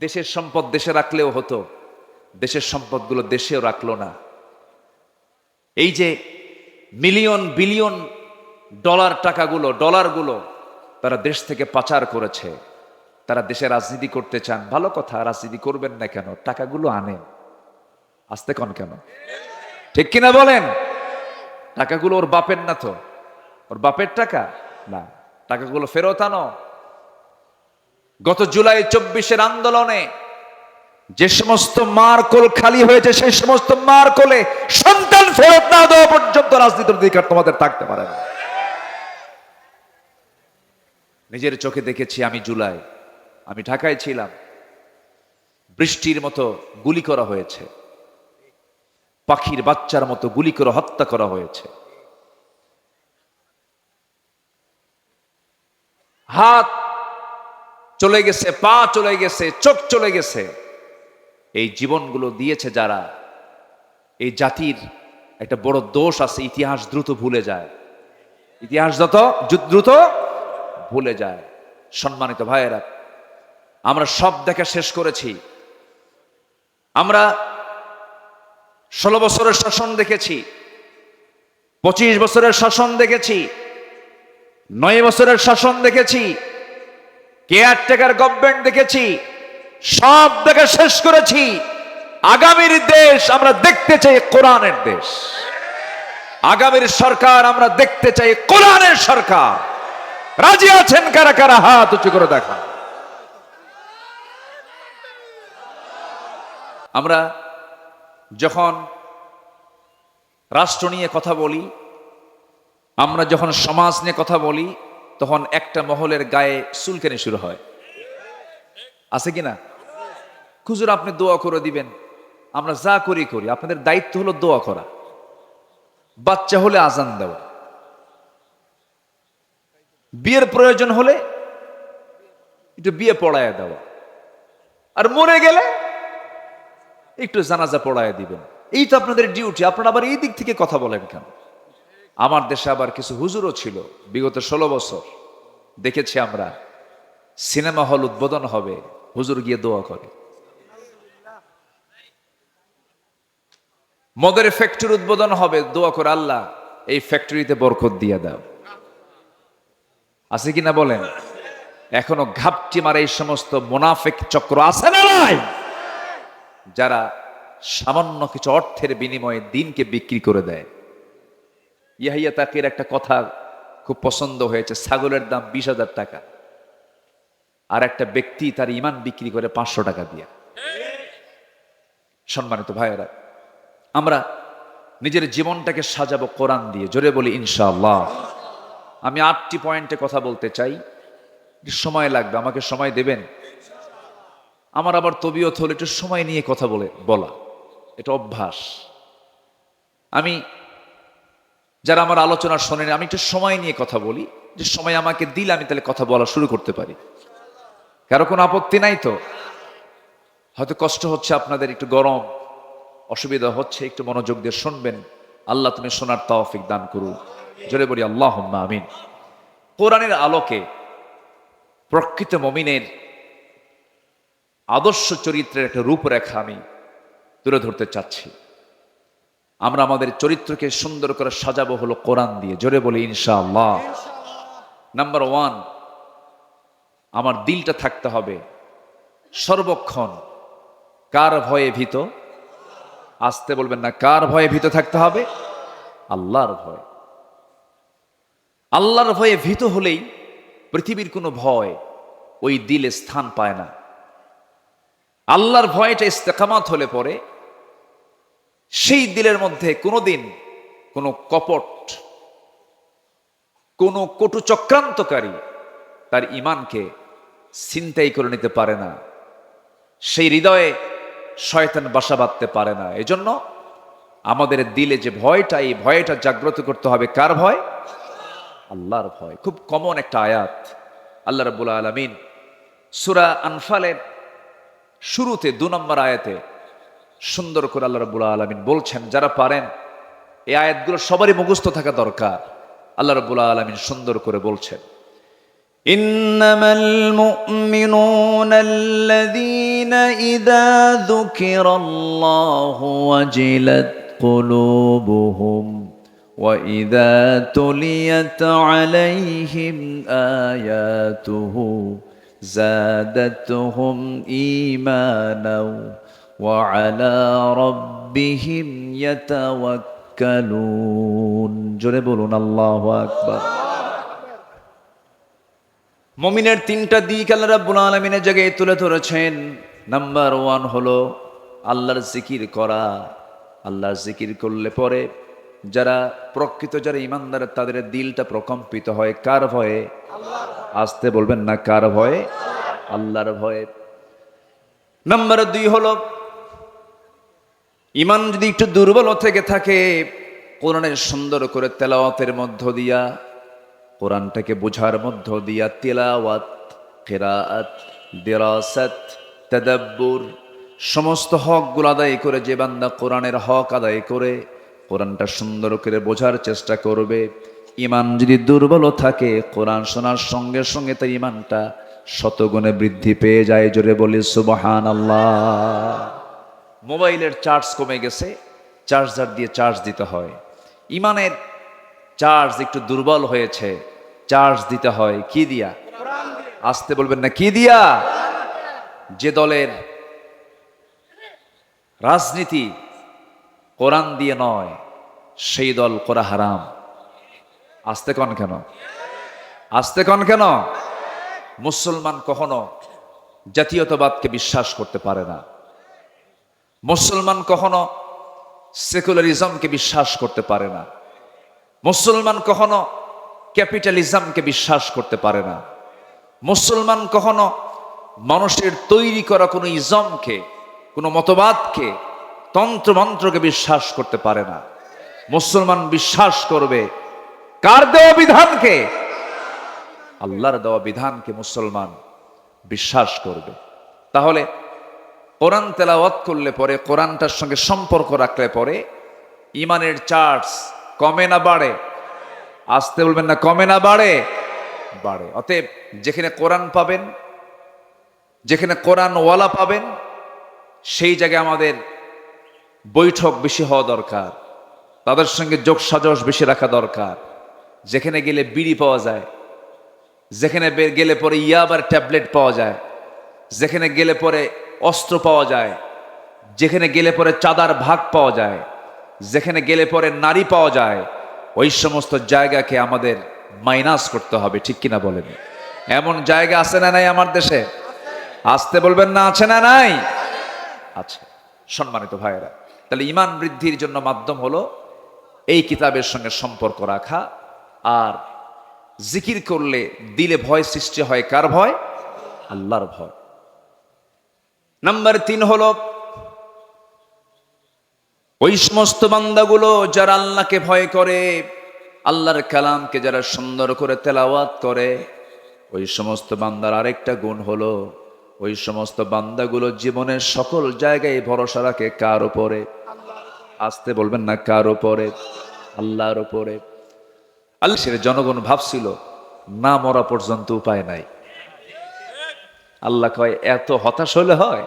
দেশের সম্পদ দেশে রাখলেও হতো, দেশের সম্পদগুলো দেশেও রাখলো না। এই যে মিলিয়ন বিলিয়ন ডলারগুলো তারা দেশ থেকে পাচার করেছে, তারা দেশে রাজনীতি করতে চান, ভালো কথা, রাজনীতি করবেন না কেন, টাকাগুলো আনেন, আসতে কন কেন, ঠিক কিনা বলেন? টাকাগুলো ওর বাপের না তো, ওর বাপের টাকা না, টাকাগুলো ফেরত আনো। গত জুলাই 24-এর আন্দোলনে যে সমস্ত মার কোল খালি হয়েছে, সেই সমস্ত মার কোলে সন্তান ফেরত না দেওয়া পর্যন্ত রাজনীতির অধিকার তোমাদের থাকতে পারে না। নিজের চোখে দেখেছি, আমি ঢাকায় ছিলাম, বৃষ্টির মতো গুলি করা হয়েছে, পাখির বাচ্চার মতো গুলি করে হত্যা করা হয়েছে। হাত চলে গেছে, পা চলে গেছে, চোখ চলে গেছে। এই জীবনগুলো দিয়েছে যারা, এই জাতির একটা বড় দোষ আছে, ইতিহাস দ্রুত ভুলে যায়, ইতিহাস দ্রুত ভুলে যায়। সম্মানিত ভাইয়েরা, আমরা সব দেখা শেষ করেছি। আমরা 16 বছরের শাসন দেখেছি, 25 বছরের শাসন দেখেছি, 9 বছরের শাসন দেখেছি, কেয়ারটেকার গভর্নমেন্ট দেখেছি, সব দেখা শেষ করেছি। আগামীর দেশ আমরা দেখতে চাই কোরআনের দেশ, আগামীর সরকার আমরা দেখতে চাই কোরআনের সরকার। রাজি আছেন কারা কারা? হাত উঁচু করে দেখা। আমরা যখন রাষ্ট্র নিয়ে কথা বলি, আমরা যখন সমাজ নিয়ে কথা বলি, তখন একটা মহলের গায়ে চুলকানি শুরু হয়, আছে কিনা? হুজুর আপনি দোয়া করে দিবেন, আমরা যা করি, আপনাদের দায়িত্ব হলো দোয়া করা, বাচ্চা হলে আজান দেওয়া, বিয়ের প্রয়োজন হলে একটু বিয়ে পড়ায় দেওয়া, আর মরে গেলে একটু জানাজা পড়ায় দিবেন। এই তো আপনাদের ডিউটি। আপনারা আবার এই দিক থেকে কথা বলেন কেন? আমার দেশে আবার কিছু হুজুরও ছিল, বিগত 16 বছর দেখেছি আমরা, সিনেমা হল উদ্বোধন হবে, হুজুর গিয়ে দোয়া করে। মদের ফ্যাক্টরি উদ্বোধন হবে, দোয়া করে, আল্লাহ এই ফ্যাক্টরিতে বরকত দিয়ে দাও। আছে কিনা বলেন? এখনো ঘাপটি মারে এই সমস্ত মুনাফিক চক্র আছে না নাই, যারা সামান্য কিছু অর্থের বিনিময়ে দিনকে বিক্রি করে দেয়। ইয়াহিয়া তাকির একটা কথা খুব পছন্দ হয়েছে, ছাগলের দাম 20,000 টাকা, আর একটা ব্যক্তি তার ইমান বিক্রি করে 500 টাকা দিয়ে। সম্মানিত ভাইয়েরা, আমরা নিজের জীবনটাকে সাজাবো কোরআন দিয়ে, জোরে বলি ইনশাআল্লাহ। আমি 8টি পয়েন্টে কথা বলতে চাই, সময় লাগবে, আমাকে সময় দেবেন? আমার আবার তবিয়ত হলো একটু সময় নিয়ে কথা বলা, এটা অভ্যাস। আমি যারা আমার আলোচনা শোনেন, আমি একটু সময় নিয়ে কথা বলি, যে সময় আমাকে দিলে আমি তাহলে কথা বলা শুরু করতে পারি। কারো কোনো আপত্তি নাই তো? হয়তো কষ্ট হচ্ছে আপনাদের, একটু গরম, অসুবিধা হচ্ছে, একটু মনোযোগ দিয়ে শুনবেন। আল্লাহ তুমি শোনার তৌফিক দান করুন, জোরে বলি আল্লাহুম্মা আমিন। কোরআনের আলোকে প্রকৃত মুমিনের আদর্শ চরিত্রের একটা রূপরেখা আমি তুলে ধরতে চাচ্ছি। আমরা আমাদের চরিত্রকে সুন্দর করে সাজাবো হলো কোরআন দিয়ে, জোরে বলি ইনশাআল্লাহ। নাম্বার 1, আমার দিলটা থাকতে হবে সর্বক্ষণ কার ভয়ে ভীত? আসতে বলবেন না, কার ভয়ে ভীত থাকতে হবে? আল্লাহর ভয়। আল্লাহর ভয়ে ভীত হলেই পৃথিবীর কোনো ভয় ওই দিলে স্থান পায় না। আল্লাহর ভয়টা ইস্তেকামাত হলে পরে সেই দিলের মধ্যে কোনোদিন কোনো কপট, কোনো কটু চক্রান্তকারী তার ঈমানকে ছিনতাই করে নিতে পারে না, সেই হৃদয়ে শয়তান বাসা বাঁধতে পারে না। এজন্য আমাদের দিলে যে ভয়টা, এই ভয়টা জাগ্রত করতে হবে। কার ভয়? আল্লাহর ভয়। খুব কমন একটা আয়াত, আল্লাহ রাব্বুল আলামিন সূরা আনফালের শুরুতে 2 নম্বর আয়াতে সুন্দর করে আল্লাহ রাব্বুল আলামিন বলছেন, যারা পারেন এই আয়াতগুলো সবারই মুখস্থ থাকা দরকার। আল্লাহ রাব্বুল আলামিন সুন্দর করে বলছেন, إنما المؤمنون الذين إذا ذكر الله وجلت قلوبهم وإذا تليت عليهم آياته زادتهم إيمانا وعلى ربهم يتوكلون জোরে বলুন আল্লাহু আকবার। মুমিনের তিনটা দিক আল্লাহ রাব্বুল আলামিনের জায়গায় তুলে ধরেছেন। নাম্বার 1 হলো আল্লাহর জিকির করা। আল্লাহর জিকির করলে পরে যারা প্রকৃত যারা ইমানদার তাদের দিলটা প্রকম্পিত হয় কার ভয়ে? আসতে বলবেন না, কার ভয়ে? আল্লাহর ভয়ে। নাম্বার 2 হলো ইমান যদি একটু দুর্বল থেকে থাকে, কোরআনের সুন্দর করে তেলাওয়াতের মধ্য দিয়া, কোরআনটাকে বোঝার মধ্য দিয়া, তেলাওয়াত, কিরাআত, দিরাসাত, তাদাব্বুর সমস্ত হকগুলো আদায় করে যে বান্দা কোরআনের হক আদায় করে কোরআনটা সুন্দর করে বোঝার চেষ্টা করবে, ইমান যদি দুর্বল থাকে কোরআন শোনার সঙ্গে সঙ্গে তার ইমানটা শতগুণে বৃদ্ধি পেয়ে যায়। জোরে বলি সুবহানাল্লাহ। মোবাইলের চার্জ কমে গেছে, চার্জার দিয়ে চার্জ দিতে হয়। ইমানের চার্জ একটু দুর্বল হয়েছে, চার্জ দিতে হয় কি দিয়া? আসতে বলবেন না, কি দিয়া? যে দলের রাজনীতি কোরআন দিয়ে নয় সেই দল করা হারাম। আসতে কন কেন? আসতে কন কেন? মুসলমান কখনো জাতীয়তাবাদকে বিশ্বাস করতে পারে না। মুসলমান কখনো সেকুলারিজমকে বিশ্বাস করতে পারে না। মুসলমান কখনো ক্যাপিটালিজমকে বিশ্বাস করতে পারে না। মুসলমান কখনো মানুষের তৈরি করা কোনো ইজমকে, কোনো মতবাদকে, তন্ত্রমন্ত্রকে বিশ্বাস করতে পারে না। মুসলমান বিশ্বাস করবে কার দেওয়া বিধানকে? আল্লাহর দেওয়া বিধানকে মুসলমান বিশ্বাস করবে। তাহলে কোরআন তেলাওয়াত করলে পরে, কোরআনটার সঙ্গে সম্পর্ক রাখলে পরে ইমানের চার্জ কমে না বাড়ে? আসতে বলবেন না, কমে না বাড়ে? বাড়ে। অতএব যেখানে কোরআন পাবেন, যেখানে কোরআনওয়ালা পাবেন, সেই জায়গায় আমাদের বৈঠক বেশি হওয়া দরকার, তাদের সঙ্গে যোগ সাজস বেশি রাখা দরকার। যেখানে গেলে বিড়ি পাওয়া যায়, যেখানে গেলে পরে ইয়াবার ট্যাবলেট পাওয়া যায়, যেখানে গেলে পরে অস্ত্র পাওয়া যায়, যেখানে গেলে পরে চাঁদার ভাগ পাওয়া যায়, যেখানে গেলে পরে নারী পাওয়া যায়, ওই সমস্ত জায়গাকে আমাদের মাইনাস করতে হবে। ঠিক কিনা বলেন? এমন জায়গা আছে না নাই আমার দেশে? আসতে বলবেন না, আছে না নাই? আছে। সম্মানিত ভাইয়েরা, তাহলে ইমান বৃদ্ধির জন্য মাধ্যম হলো এই কিতাবের সঙ্গে সম্পর্ক রাখা। আর জিকির করলে দিলে ভয় সৃষ্টি হয় কার ভয়? আল্লাহর ভয়। নাম্বার 3 হলো ওই সমস্ত বান্দাগুলো যারা আল্লাহকে ভয় করে, আল্লাহর কালামকে যারা সুন্দর করে তেলাওয়াত করে, ওই সমস্ত বান্দার আরেকটা গুণ হলো ওই সমস্ত বান্দাগুলো জীবনের সকল জায়গায় ভরসা রাখে কার উপরে? আসতে বলবেন না, কার উপরে? আল্লাহর উপরে। আল্লাহের জনগণ ভাবছিল না মরা পর্যন্ত উপায় নাই। আল্লাহ কয় এত হতাশ হলে হয়?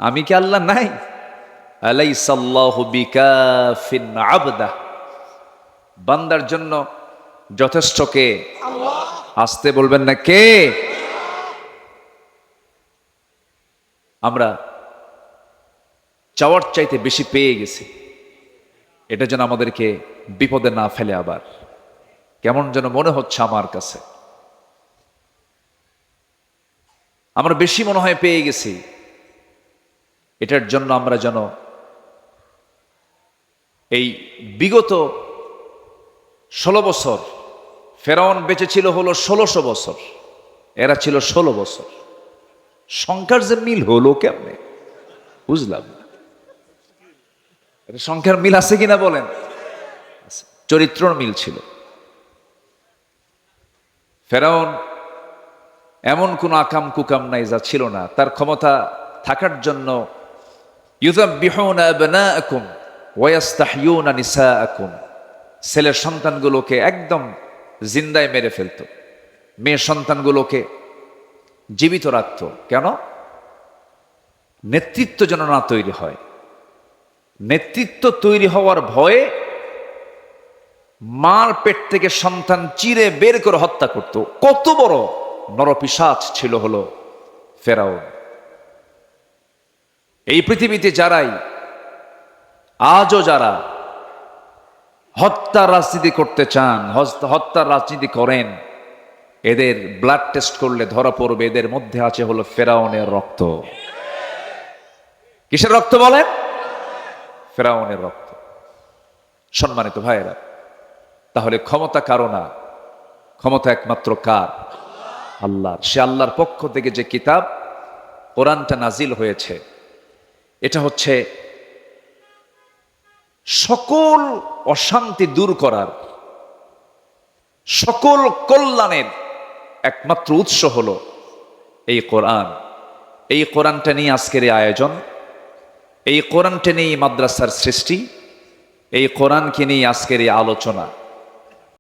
আমি কি আল্লাহ নাই? আলাইসাল্লাহু বিকাফিন আবদা। বান্দার জন্য যথেষ্ট কে? আল্লাহ। আসতে বলবেন না, কে? আমরা চাওয়ার চাইতে বেশি পেয়ে গেছি, এটা যেন আমাদেরকে বিপদে না ফেলে। আবার কেমন যেন মনে হচ্ছে আমার কাছে, আমরা বেশি মনে হয় পেয়ে গেছি। এটার জন্য আমরা যেন এই বিগত 16 বছর, ফেরাউন বেঁচে ছিল হলো 1600 বছর, এরা ছিল 16 বছর। সংখ্যার যে মিল হলো কেমনে বুঝলাম না। এটা সংখ্যার মিল আছে কিনা বলেন? চরিত্রর মিল ছিল। ফেরাউন এমন কোন আকাম কুকাম নাই যা ছিল না। তার ক্ষমতা থাকার জন্য ইউযাব্বিহুনা আবনাআকুম ওয়া ইস্তাহয়ুনা নিসাআকুম, ছেলের সন্তানগুলোকে একদম জিন্দায় মেরে ফেলতো। মেয়ে সন্তানগুলোকে জীবিত রাখত। কেন? নেতৃত্ব যেন না তৈরি হয়। নেতৃত্ব তৈরি হওয়ার ভয়ে মার পেট থেকে সন্তান চিরে বের করে হত্যা করত। কত বড় নরপিশাচ ছিল হলো ফেরাউন। এই পৃথিবীতে যারাই আজও যারা হত্যার রাজনীতি করতে চান, হত্যার রাজনীতি করেন, এদের ব্লাড টেস্ট করলে ধরা পড়বে এদের মধ্যে আছে হলো ফেরাউনের রক্ত। কিসের রক্ত বলেন? ফেরাউনের রক্ত। সম্মানিত ভাইয়েরা, তাহলে ক্ষমতা কারো না, ক্ষমতা একমাত্র কার? আল্লাহর। সে আল্লাহর পক্ষ থেকে যে কিতাব কোরআনটা নাজিল হয়েছে, এটা হচ্ছে সকল অশান্তি দূর করার, সকল কল্যাণের একমাত্র উৎস হলো এই কোরআন। এই কোরআনটা নিয়ে আজকের এই আয়োজন, এই কোরআনটা নিয়ে মাদ্রাসার সৃষ্টি, এই কোরআনকে নিয়ে আজকের এই আলোচনা।